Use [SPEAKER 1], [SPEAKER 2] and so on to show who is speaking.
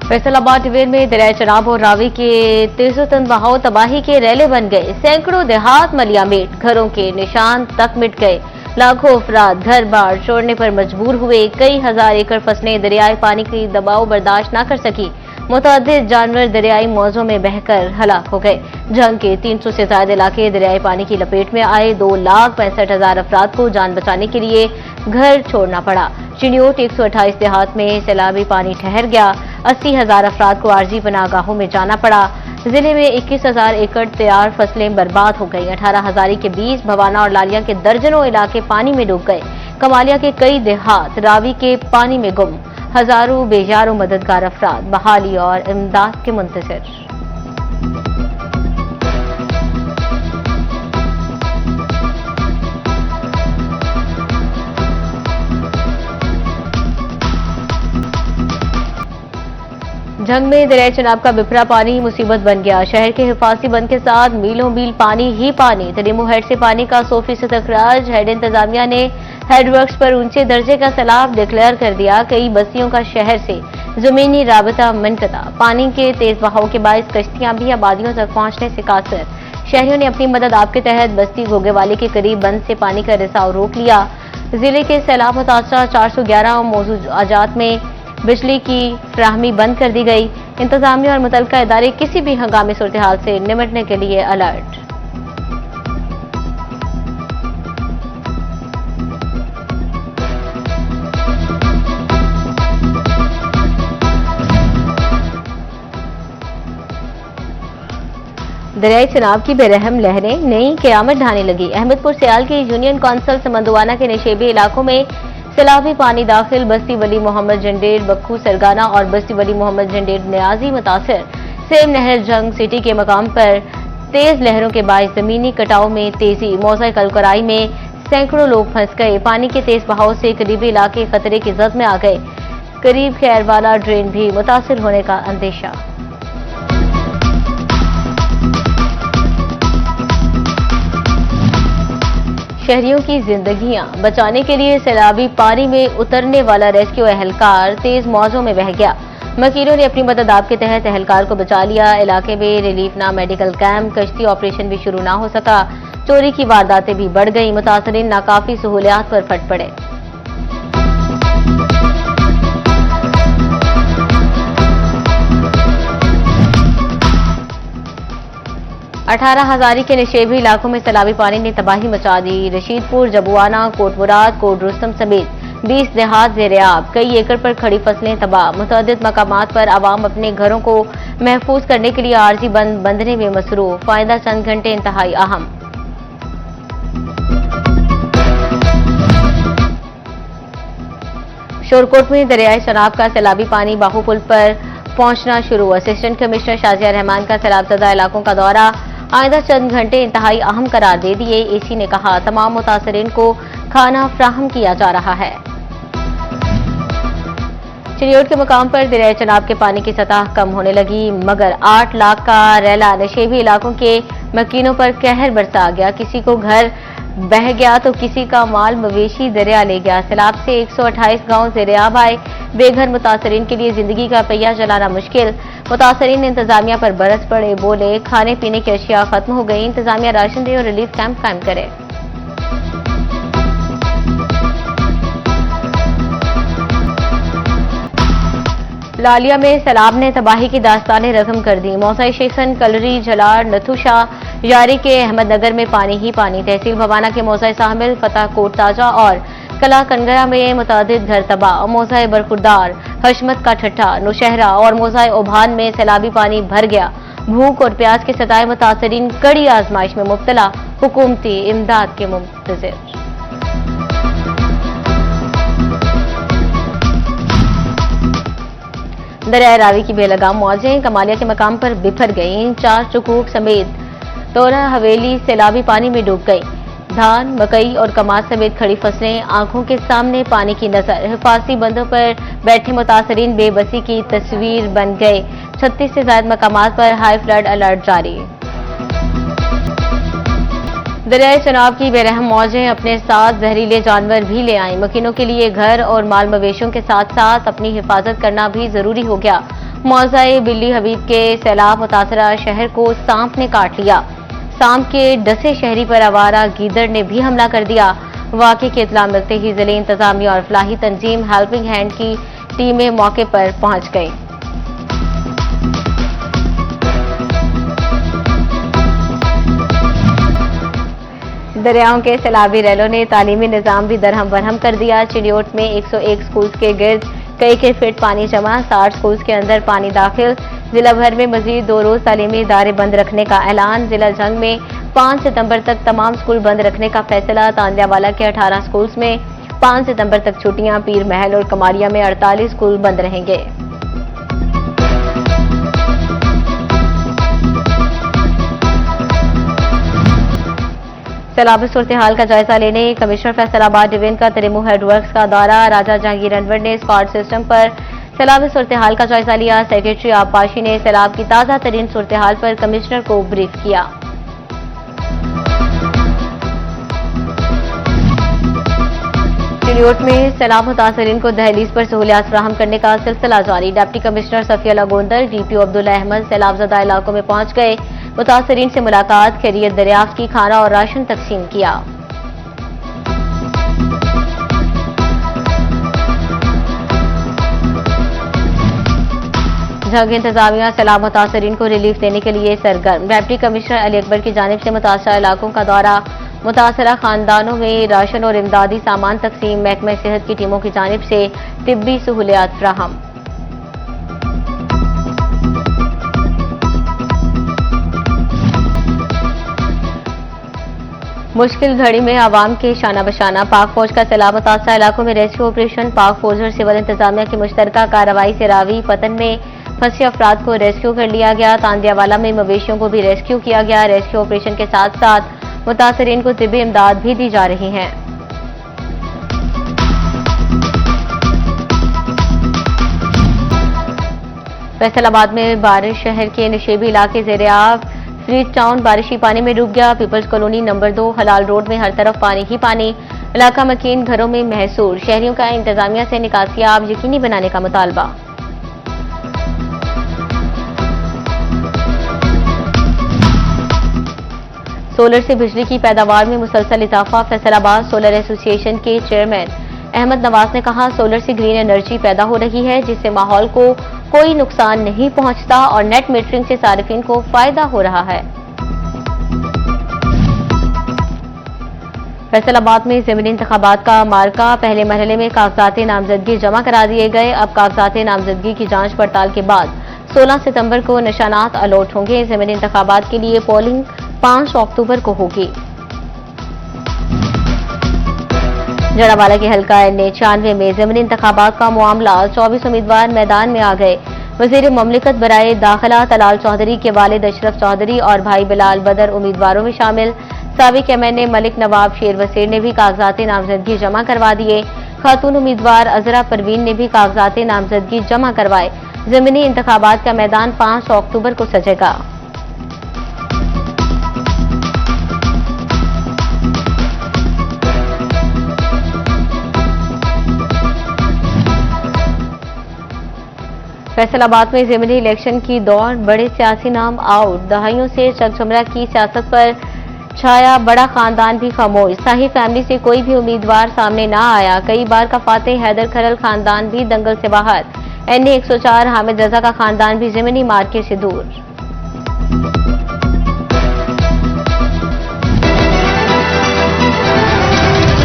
[SPEAKER 1] Faisalabad division में दरिया चनाब और रावी के 300 टन बहाव तबाही के रैले बन गए। सैकड़ों देहात मलियामेट, घरों के निशान तक मिट गए। लाखों अफराद घर बार छोड़ने पर मजबूर हुए। कई हजार एकड़ फसलें दरियाई पानी की दबाव बर्दाश्त न कर सकी। मुतअद्दिद जानवर दरियाई मौजों में बहकर हलाक हो गए। जंग के 300 से ज्यादा इलाके दरियाई पानी की लपेट में आए। 2,65,000 अफराद को जान बचाने के लिए घर छोड़ना पड़ा। चिन्योट 128 देहात में सैलाबी पानी ठहर गया। 80,000 अफराद को आरजी पनाहगाहों में जाना पड़ा। जिले में 21,000 एकड़ तैयार फसलें बर्बाद हो गई। 18,000 के बीज भवाना और लालिया के दर्जनों इलाके पानी में डूब गए। कमालिया के कई देहात रावी के पानी में गुम। हजारों बेजारों मददगार अफराद बहाली और इमदाद के मुंतजिर। जंग में दरिया चनाब का बिफरा पानी मुसीबत बन गया। शहर के हिफाजती बंद के साथ मीलों मील पानी ही पानी। तरीमो हेड से पानी का 100% अखराज। हेड इंतजामिया ने हेडवर्क्स पर ऊंचे दर्जे का सैलाब डिक्लेयर कर दिया। कई बस्तियों का शहर से जमीनी राबता मुनक़ता। पानी के तेज बहाव के बायस कश्तियां भी आबादियों तक पहुंचने से कासिर। शहरियों ने अपनी मदद आप के तहत बस्ती गोगेवाली के करीब बंद से पानी का रिसाव रोक लिया। जिले के सैलाब मुतासरा 411 मौजूदात में बिजली की फ्राहमी बंद कर दी गई। इंतजामिया और मुतल्लिका इदारे किसी भी हंगामी सूरत हाल से निपटने के लिए अलर्ट। दरियाई चनाब की बेरहम लहरें नई क़यामत ढाने लगी। अहमदपुर सियाल के यूनियन काउंसिल समंदवाना के नशेबी इलाकों में सैलाबी पानी दाखिल। बस्ती वली मोहम्मद जंडेर, बक्खू सरगाना और बस्ती वली मोहम्मद जंडेर न्याजी मुतासिर। सेम नहर जंग सिटी के मकाम पर तेज लहरों के बायस जमीनी कटाव में तेजी। मौजा कलकराई में सैकड़ों लोग फंस गए। पानी के तेज बहाव से करीबी इलाके खतरे की जद में आ गए। करीब खैरवाला ड्रेन भी मुतासिर होने का अंदेशा। शहरियों की जिंदगियां बचाने के लिए सैलाबी पानी में उतरने वाला रेस्क्यू एहलकार तेज मौजों में बह गया। मकीनों ने अपनी मदद आप के तहत एहलकार को बचा लिया। इलाके में रिलीफ ना मेडिकल कैंप, कश्ती ऑपरेशन भी शुरू ना हो सका। चोरी की वारदातें भी बढ़ गई। मुतासरीन नाकाफी सहूलियात पर फट पड़े। अठारह हजारी के निशेबी इलाकों में सैलाबी पानी ने तबाही मचा दी। रशीदपुर, जबुआना, कोट मुराद, कोट रुस्तम समेत 20 देहात ज़ेर-ए-आब। कई एकड़ पर खड़ी फसलें तबाह। मुतअद्दिद मकामात पर आवाम अपने घरों को महफूज करने के लिए आरजी बंद बंधने में मसरूफ। फायदा चंद घंटे इंतहाई अहम। शोरकोट में दरियाई चनाब का सैलाबी पानी बाहुपुल पर पहुंचना शुरू। असिस्टेंट कमिश्नर शाजिया रहमान का सैलाबज़दा इलाकों का दौरा। आइंदा चंद घंटे इंतहाई अहम करार दे दिए। एसी ने कहा तमाम मुतासरीन को खाना फ्राहम किया जा रहा है। चिन्योट के मुकाम पर दरियाई चनाब के पानी की सतह कम होने लगी, मगर 8 लाख का रैला नशेबी इलाकों के मकीनों पर कहर बरसा गया। किसी को घर बह गया तो किसी का माल मवेशी दरिया ले गया। सैलाब से 128 गांव ज़ेर-ए-आब आए। बेघर मुतासरीन के लिए जिंदगी का पहिया चलाना मुश्किल। मुतासरीन इंतजामिया पर बरस पड़े, बोले खाने पीने की अशिया खत्म हो गई। इंतजामिया राशन दे और रिलीफ कैंप कायम करे। लालिया में सैलाब ने तबाही की दास्तानें रकम कर दी। मौसा शेखन, कलरी, जलार, नथुशा, यारी के अहमदनगर में पानी ही पानी। तहसील भवाना के मौसा शामिल, फतेह कोट ताजा और कला कनगरा में मुतादिद घर तबाह। मौसा बरखुरदार, हशमत का ठट्ठा, नौशहरा और मौसा ओभान में सैलाबी पानी भर गया। भूख और प्यास के सताए मुतासरीन कड़ी आजमाइश में मुब्तला। हुकूमती इमदाद के मुंतजिर। दरिया रावी की बेलगाम मौजें कमालिया के मकाम पर बिफर गईं। 4 चुकूक समेत 13 हवेली सैलाबी पानी में डूब गई। धान, मकई और कमाद समेत खड़ी फसलें आंखों के सामने पानी की नजर। हिफाजती बंदों पर बैठे मुतासरीन बेबसी की तस्वीर बन गए। 36 से ज्यादा मकामात पर हाई फ्लड अलर्ट जारी। दरियाए चनाब की बेरहम मौजें अपने साथ जहरीले जानवर भी ले आईं। मकीनों के लिए घर और माल मवेशियों के साथ साथ अपनी हिफाजत करना भी जरूरी हो गया। मौज़ा-ए बिल्ली हबीब के सैलाब मुतासरा शहर को सांप ने काट लिया। सांप के डसे शहरी पर आवारा गीदड़ ने भी हमला कर दिया। वाक़े की इत्तला मिलते ही जिले इंतजामिया और फलाही तंजीम हेल्पिंग हैंड की टीमें मौके पर पहुंच गईं। दरियाओं के सैलाबी रैलों ने तालीमी निजाम भी दरहम बरहम कर दिया। चिड़ियोट में 101 स्कूल्स के गिर्द कई फीट पानी जमा, 60 स्कूल्स के अंदर पानी दाखिल। जिला भर में मजीद 2 रोज तालीमी इदारे बंद रखने का ऐलान। जिला जंग में 5 सितंबर तक तमाम स्कूल बंद रखने का फैसला। तांदियावाला के 18 स्कूल्स में 5 सितंबर तक छुट्टियां। पीर महल और कमारिया में 48 स्कूल बंद रहेंगे। सैलाबी सूरत हाल का जायजा लेने कमिश्नर फैसलाबाद डिवीजन का तरीमू हेडवर्क्स का दौरा। राजा जहांगीर अनवर ने स्क्वाड सिस्टम पर सैलाबी सूरत हाल का जायजा लिया। सेक्रेटरी आबपाशी ने सैलाब की ताज़ा तरीन सूरत हाल पर कमिश्नर को ब्रीफ किया। चिड़ियोट में सैलाब मुतासरीन को दहलीज पर सहूलियात फराहम करने का सिलसिला जारी। Deputy commissioner Safia Gondar, DPO Abdullah Ahmad सैलाबजदा इलाकों में पहुंच गए। मुतासरीन से मुलाकात, खैरियत दरियाफ्त की, खाना और राशन तकसीम किया। जंग इंतजामिया सैलाब मुतासरीन को रिलीफ देने के लिए सरगर्म। डिप्टी कमिश्नर अली अकबर की जानिब से मुतासरा इलाकों का दौरा। मुतासरा खानदानों में राशन और इमदादी सामान तकसीम। महकमा सेहत की टीमों की जानिब से तिब्बी सहूलियात फराहम। मुश्किल घड़ी में आवाम के शाना बशाना। पाक फौज का सैलाब मुतासरा इलाकों में रेस्क्यू ऑपरेशन। पाक फौज और सिविल इंतजामिया की मुश्तरका कार्रवाई से रावी पतन में फंसे अफराद को रेस्क्यू कर लिया गया। तांदियावाला में मवेशियों को भी रेस्क्यू किया गया। रेस्क्यू ऑपरेशन के साथ साथ मुतासरीन को तिब्बी इमदाद भी दी जा रही है। फैसलाबाद में बारिश, शहर के निशेबी इलाके ज़ेर-ए-आब। फ्रीज टाउन बारिशी पानी में डूब गया। पीपल्स कॉलोनी नंबर 2 हलाल रोड में हर तरफ पानी ही पानी। इलाका मकीन, घरों में महसूर। शहरियों का इंतजामिया से निकासियाब यकीनी बनाने का मुतालबा। सोलर से बिजली की पैदावार में मुसलसल इजाफा। फैसलाबाद सोलर एसोसिएशन के चेयरमैन अहमद नवाज ने कहा, सोलर से ग्रीन एनर्जी पैदा हो रही है जिससे माहौल को कोई नुकसान नहीं पहुंचता और नेट मीटरिंग से सार्फिन को फायदा हो रहा है। फैसलाबाद में ज़मीनी इंतखाबात का मार्का। पहले मरहले में कागजात नामजदगी जमा करा दिए गए। अब कागजात नामजदगी की जांच पड़ताल के बाद 16 सितंबर को निशानात अलॉट होंगे। ज़मीनी इंतखाबात के लिए पोलिंग 5 अक्टूबर को होगी। जड़ावाला के हल्का N96 में ज़मीनी इंतखाबात का मामला। 24 उम्मीदवार मैदान में आ गए। वज़ीर ममलिकत बराए दाखिला तलाल चौधरी के वालिद अशरफ चौधरी और भाई बिलाल बदर उम्मीदवारों में शामिल। साबिक MNA मलिक नवाब शेर वसीर ने भी कागजात नामजदगी जमा करवा दिए। खातून उम्मीदवार अजरा परवीन ने भी कागजात नामजदगी जमा करवाए। ज़मीनी इंतखाबात का मैदान 5 अक्टूबर को सजेगा। फैसलाबाद में ज़मीनी इलेक्शन की दौड़। बड़े सियासी नाम आउट। दहाइयों से चकझुमरा की सियासत पर छाया बड़ा खानदान भी खामोश। शाही फैमिली से कोई भी उम्मीदवार सामने ना आया। कई बार का फातेह हैदर खरल खानदान भी दंगल से बाहर। NA 104 हामिद रजा का खानदान भी ज़मीनी मार्के से दूर।